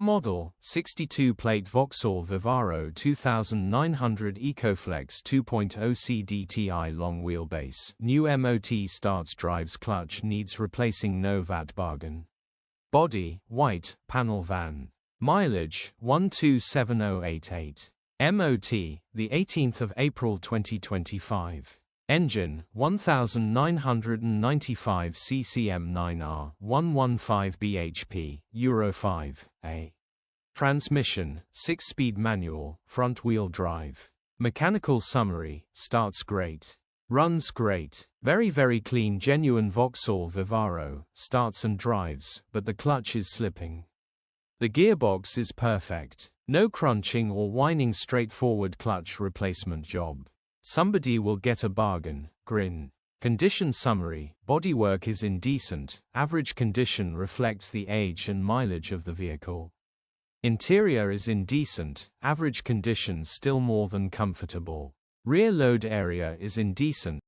Model, 62-plate Vauxhall Vivaro 2900 Ecoflex 2.0 Cdti long wheelbase. New MOT starts drives clutch needs replacing no VAT bargain. Body, white, panel van. Mileage, 127088. MOT, the 18th of April 2025. Engine, 1995 CCM9R, 115 bhp, Euro 5A. Transmission, 6-speed manual, front-wheel drive. Mechanical summary, starts great. Runs great. Very clean genuine Vauxhall Vivaro, starts and drives, but the clutch is slipping. The gearbox is perfect. No crunching or whining, straightforward clutch replacement job. Somebody will get a bargain, grin. Condition summary, bodywork is indecent, average condition reflects the age and mileage of the vehicle. Interior is indecent, average condition still more than comfortable. Rear load area is indecent.